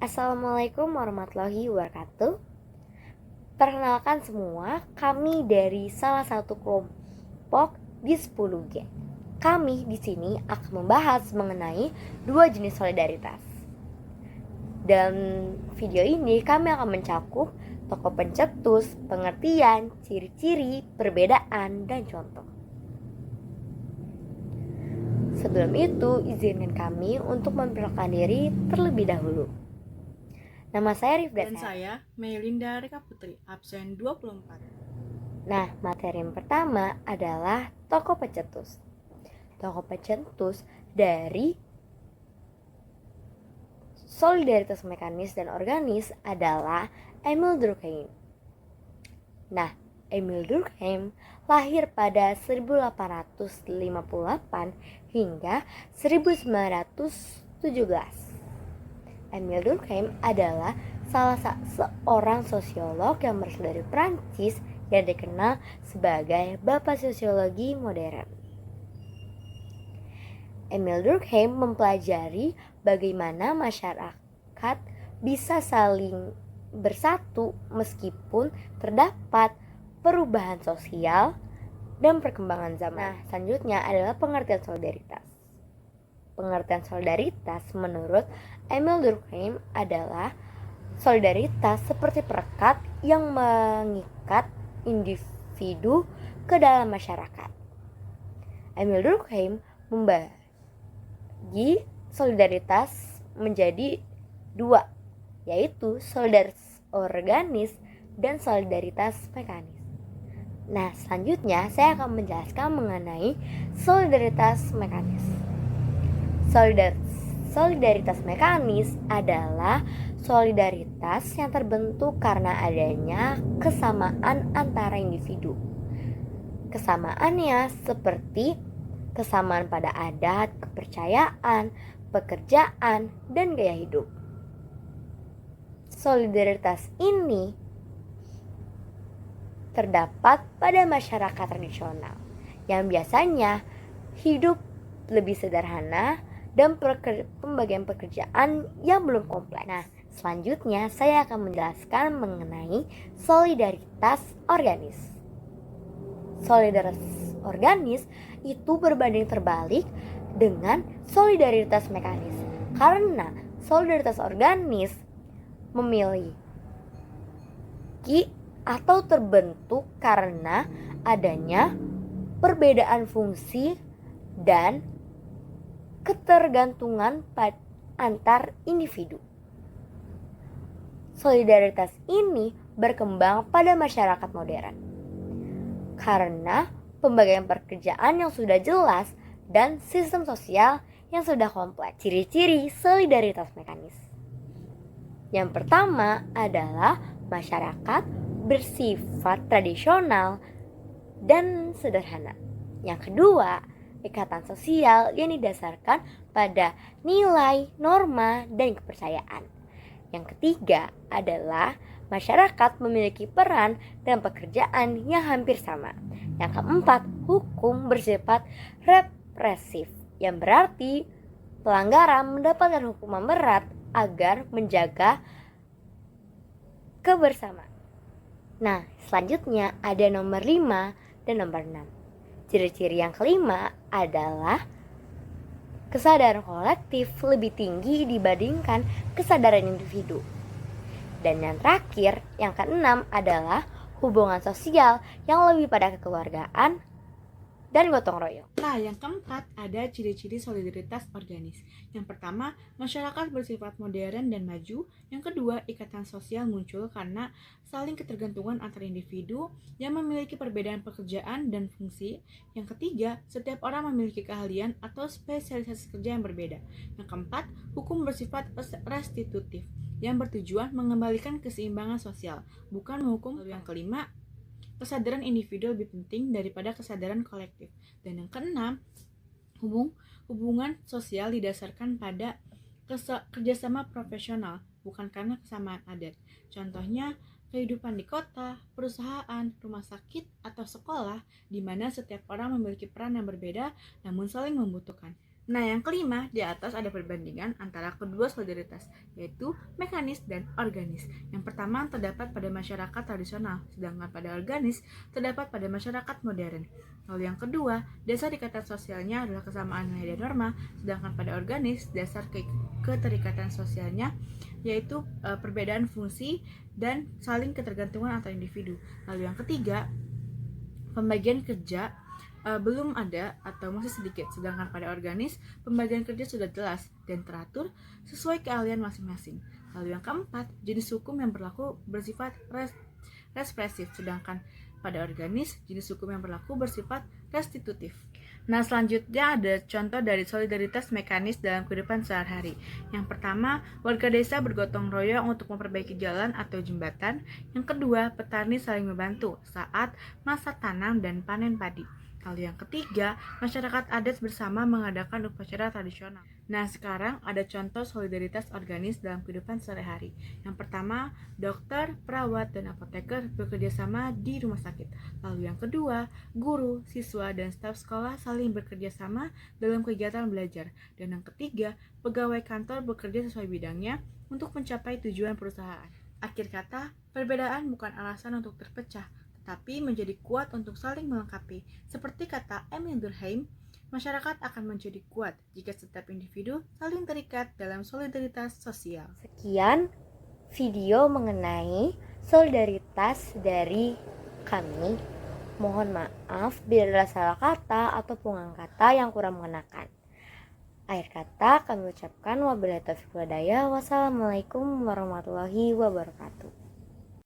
Assalamualaikum warahmatullahi wabarakatuh. Perkenalkan semua, kami dari salah satu kelompok di 10G. Kami di sini akan membahas mengenai dua jenis solidaritas. Dalam video ini kami akan mencakup tokoh pencetus, pengertian, ciri-ciri, perbedaan, dan contoh. Sebelum itu, izinkan kami untuk memperkenalkan diri terlebih dahulu. Nama saya Rifda. Dan saya Melinda Rika Putri, absen 24. Nah, materi yang pertama adalah tokoh pencetus. Tokoh pencetus dari solidaritas mekanis dan organis adalah Emil Durkheim. Nah, Emil Durkheim lahir pada 1858 hingga 1917. Emil Durkheim adalah salah seorang sosiolog yang berasal dari Prancis yang dikenal sebagai Bapak Sosiologi Modern. Emil Durkheim mempelajari bagaimana masyarakat bisa saling bersatu meskipun terdapat perubahan sosial dan perkembangan zaman. Nah, selanjutnya adalah pengertian solidaritas. Pengertian solidaritas menurut Emil Durkheim adalah solidaritas seperti perekat yang mengikat individu ke dalam masyarakat. Emil Durkheim membagi solidaritas menjadi dua, yaitu solidaritas organis dan solidaritas mekanis. Nah, selanjutnya saya akan menjelaskan mengenai solidaritas mekanis. Solidaritas mekanis adalah solidaritas yang terbentuk karena adanya kesamaan antara individu. Kesamaannya seperti kesamaan pada adat, kepercayaan, pekerjaan, dan gaya hidup. Solidaritas ini terdapat pada masyarakat tradisional yang biasanya hidup lebih sederhana dan pembagian pekerjaan yang belum kompleks. Nah, selanjutnya saya akan menjelaskan mengenai solidaritas organis. Solidaritas organis itu berbanding terbalik dengan solidaritas mekanis. Karena solidaritas organis memiliki atau terbentuk karena adanya perbedaan fungsi dan ketergantungan antar individu. Solidaritas ini berkembang pada masyarakat modern karena pembagian pekerjaan yang sudah jelas dan sistem sosial yang sudah kompleks. Ciri-ciri solidaritas mekanis. Yang pertama adalah masyarakat bersifat tradisional dan sederhana. Yang kedua, ikatan sosial yang didasarkan pada nilai, norma, dan kepercayaan. Yang ketiga adalah masyarakat memiliki peran dan pekerjaan yang hampir sama. Yang keempat, hukum bersifat represif, yang berarti pelanggaran mendapatkan hukuman berat agar menjaga kebersamaan. Nah, selanjutnya ada nomor 5 dan nomor 6. Ciri-ciri yang kelima adalah kesadaran kolektif lebih tinggi dibandingkan kesadaran individu. Dan yang terakhir, yang keenam adalah hubungan sosial yang lebih pada kekeluargaan dan gotong royong. Nah, yang keempat ada ciri-ciri solidaritas organis. Yang pertama, masyarakat bersifat modern dan maju. Yang kedua, ikatan sosial muncul karena saling ketergantungan antar individu yang memiliki perbedaan pekerjaan dan fungsi. Yang ketiga, setiap orang memiliki keahlian atau spesialisasi kerja yang berbeda. Yang keempat, hukum bersifat restitutif yang bertujuan mengembalikan keseimbangan sosial, bukan menghukum. Yang kelima, kesadaran individu lebih penting daripada kesadaran kolektif. Dan yang keenam, hubungan sosial didasarkan pada kerjasama profesional, bukan karena kesamaan adat. Contohnya, kehidupan di kota, perusahaan, rumah sakit, atau sekolah, di mana setiap orang memiliki peran yang berbeda namun saling membutuhkan. Nah, yang kelima, di atas ada perbandingan antara kedua solidaritas, yaitu mekanis dan organis. Yang pertama terdapat pada masyarakat tradisional, sedangkan pada organis terdapat pada masyarakat modern. Lalu yang kedua, dasar ikatan sosialnya adalah kesamaan nilai dan norma, sedangkan pada organis dasar keterikatan sosialnya yaitu perbedaan fungsi dan saling ketergantungan antar individu. Lalu yang ketiga, pembagian kerja belum ada atau masih sedikit, sedangkan pada organis pembagian kerja sudah jelas dan teratur sesuai keahlian masing-masing. Lalu yang keempat, jenis hukum yang berlaku bersifat represif, sedangkan pada organis jenis hukum yang berlaku bersifat restitutif. Nah, selanjutnya ada contoh dari solidaritas mekanis dalam kehidupan sehari-hari. Yang pertama, warga desa bergotong royong untuk memperbaiki jalan atau jembatan. Yang kedua, petani saling membantu saat masa tanam dan panen padi. Lalu yang ketiga, masyarakat adat bersama mengadakan upacara tradisional. Nah, sekarang ada contoh solidaritas organis dalam kehidupan sehari-hari. Yang pertama, dokter, perawat, dan apoteker bekerja sama di rumah sakit. Lalu yang kedua, guru, siswa, dan staf sekolah saling bekerja sama dalam kegiatan belajar. Dan yang ketiga, pegawai kantor bekerja sesuai bidangnya untuk mencapai tujuan perusahaan. Akhir kata, perbedaan bukan alasan untuk terpecah, tetapi menjadi kuat untuk saling melengkapi. Seperti kata Emil Durkheim, masyarakat akan menjadi kuat jika setiap individu saling terikat dalam solidaritas sosial. Sekian video mengenai solidaritas dari kami. Mohon maaf bila ada salah kata atau penggunaan kata yang kurang mengenakan. Akhir kata kami ucapkan wabillahi taufiq wal hidayah. Wassalamualaikum warahmatullahi wabarakatuh.